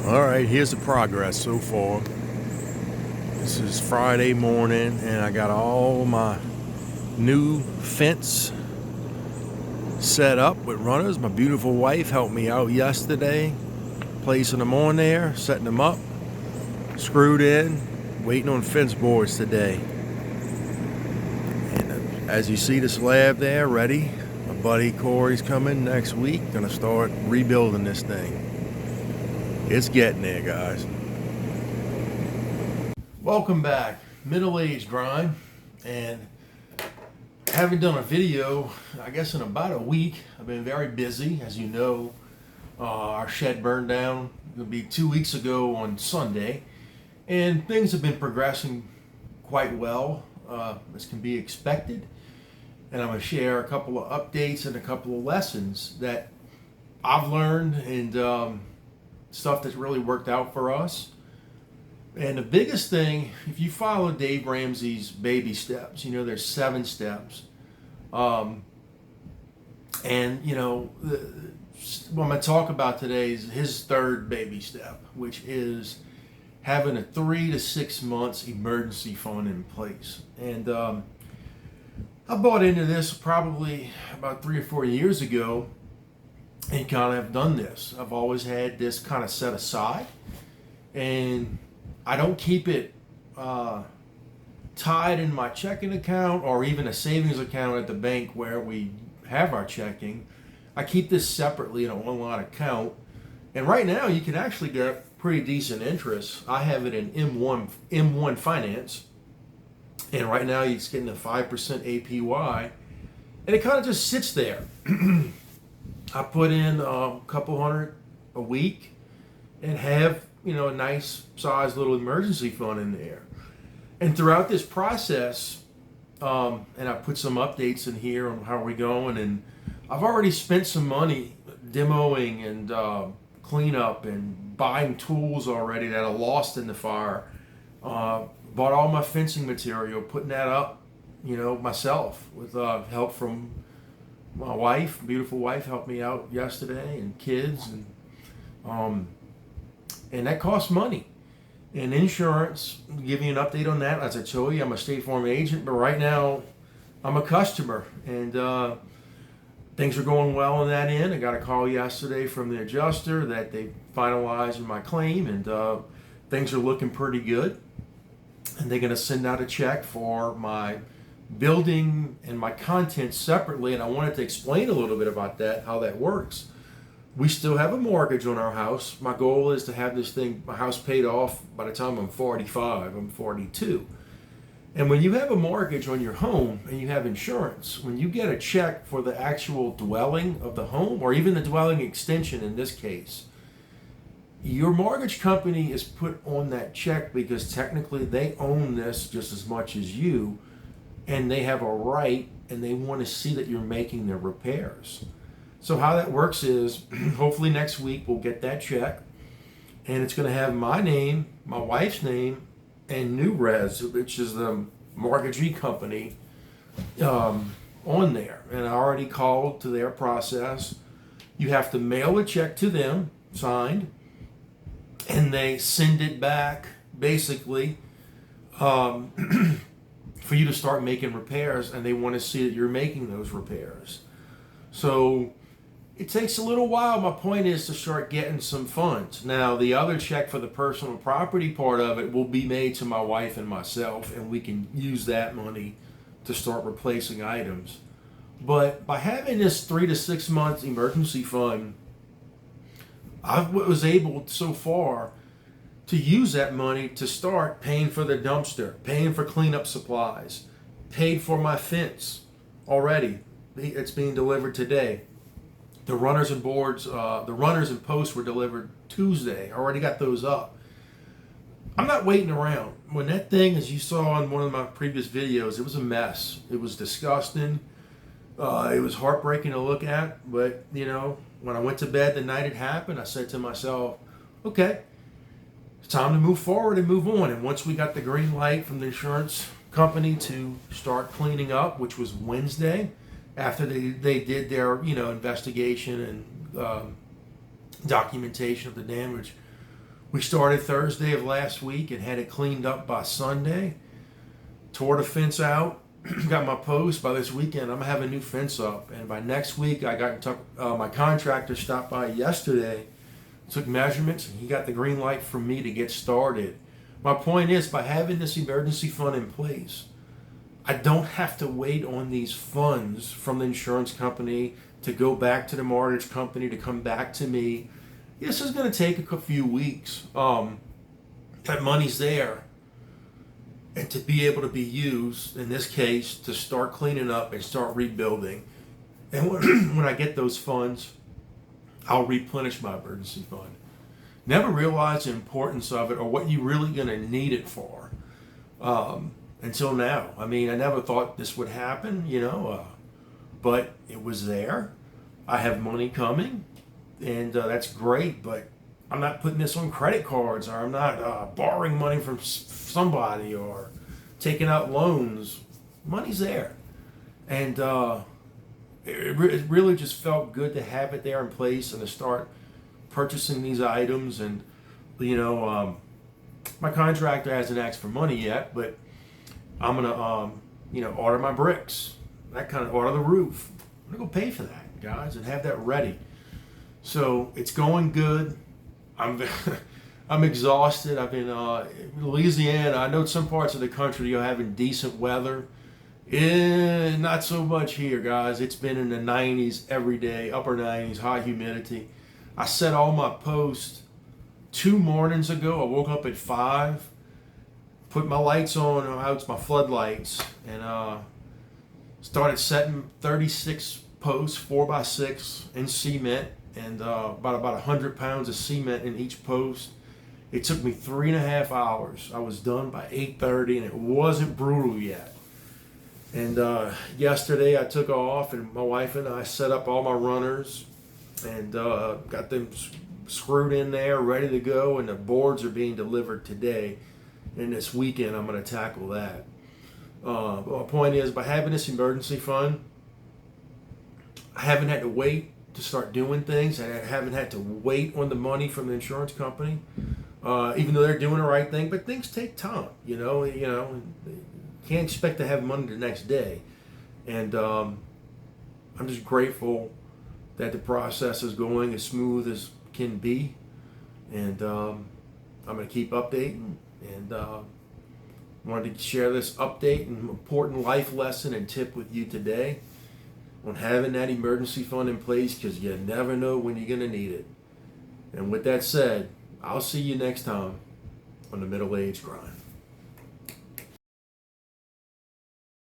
All right, here's the progress so far. This is Friday morning, and I got all my new fence set up with runners. My beautiful wife helped me out yesterday, placing them on there, setting them up, screwed in, waiting on fence boards today. And as you see the slab there, ready. My buddy Corey's coming next week. Gonna start rebuilding this thing. It's getting there, guys. Welcome back. Middle-aged grind, and haven't done a video, I guess, in about a week. I've been very busy, as you know. Our shed burned down. It'll be 2 weeks ago on Sunday, and things have been progressing quite well, as can be expected. And I'm going to share a couple of updates and a couple of lessons that I've learned, and stuff that's really worked out for us. And the biggest thing, if you follow Dave Ramsey's baby steps, you know there's 7 steps. And what I'm going to talk about today is his third baby step, which is having a 3 to 6 months emergency fund in place. And I bought into this probably about 3 or 4 years ago, and kind of have done this. I've always had this kind of set aside, and I don't keep it tied in my checking account or even a savings account at the bank where we have our checking. I keep this separately in an online account, and right now you can actually get pretty decent interest. I have it in M1 Finance, and right now it's getting a 5% APY, and it kind of just sits there. I put in a couple hundred a week and have, a nice sized little emergency fund in there. And throughout this process, and I put some updates in here on how we're going, and I've already spent some money demoing and cleanup and buying tools already that are lost in the fire. Bought all my fencing material, putting that up, myself with help from my wife, beautiful wife, helped me out yesterday, and kids, and that costs money. And insurance, I'll give you an update on that. As I told you, I'm a State Farm agent, but right now I'm a customer, and things are going well on that end. I got a call yesterday from the adjuster that they finalized my claim, and things are looking pretty good. And they're going to send out a check for my building and my content separately, and I wanted to explain a little bit about that, how that works. We still have a mortgage on our house. My goal is to have my house paid off by the time I'm 45. I'm 42. And when you have a mortgage on your home and you have insurance, when you get a check for the actual dwelling of the home, or even the dwelling extension in this case, your mortgage company is put on that check because technically they own this just as much as you, and they have a right, and they want to see that you're making the repairs. So how that works is, hopefully next week we'll get that check, and it's going to have my name, my wife's name, and NewRez, which is the mortgagee company, on there. And I already called to their process. You have to mail a check to them, signed, and they send it back, basically, for you to start making repairs, and they want to see that you're making those repairs. So it takes a little while. My point is to start getting some funds. Now, the other check for the personal property part of it will be made to my wife and myself, and we can use that money to start replacing items. But by having this 3 to 6 months emergency fund, I was able so far to use that money to start paying for the dumpster, paying for cleanup supplies, paid for my fence already. It's being delivered today. The runners and boards, the runners and posts were delivered Tuesday. I already got those up. I'm not waiting around. When that thing, as you saw in one of my previous videos, it was a mess. It was disgusting. It was heartbreaking to look at. But, when I went to bed the night it happened, I said to myself, okay, it's time to move forward and move on. And once we got the green light from the insurance company to start cleaning up, which was Wednesday, after they did their investigation and documentation of the damage, We started Thursday of last week and had it cleaned up by Sunday. Tore the fence out. Got my post. By this weekend, I'm gonna have a new fence up, and by next week, I got in touch. My contractor stopped by yesterday, took measurements, and he got the green light from me to get started. My point is, by having this emergency fund in place, I don't have to wait on these funds from the insurance company to go back to the mortgage company to come back to me. This is going to take a few weeks. That money's there, and to be able to be used, in this case, to start cleaning up and start rebuilding. And when I get those funds, I'll replenish my emergency fund. Never realized the importance of it or what you're really going to need it for until now. I mean, I never thought this would happen, but it was there. I have money coming, and that's great, but I'm not putting this on credit cards, or I'm not borrowing money from somebody or taking out loans. Money's there. And it really just felt good to have it there in place and to start purchasing these items. And my contractor hasn't asked for money yet, but I'm gonna order my bricks, that kind of, order the roof. I'm gonna go pay for that, guys, and have that ready. So it's going good. I'm exhausted. I've been in Louisiana. I know some parts of the country you're having decent weather. Not so much here, guys. It's been in the 90s every day, upper 90s, high humidity. I set all my posts 2 mornings ago. I woke up at 5, put my lights on, out my floodlights, and started setting 36 posts, 4x6 in cement, and about 100 pounds of cement in each post. It took me 3.5 hours. I was done by 8:30, and it wasn't brutal yet. And yesterday I took off, and my wife and I set up all my runners and got them screwed in there, ready to go, and the boards are being delivered today. And this weekend I'm going to tackle that. But my point is, by having this emergency fund, I haven't had to wait to start doing things. I haven't had to wait on the money from the insurance company, even though they're doing the right thing. But things take time, you can't expect to have money the next day. And I'm just grateful that the process is going as smooth as can be. And I'm going to keep updating. And wanted to share this update and important life lesson and tip with you today on having that emergency fund in place, because you never know when you're going to need it. And with that said, I'll see you next time on the Middle Age Grind.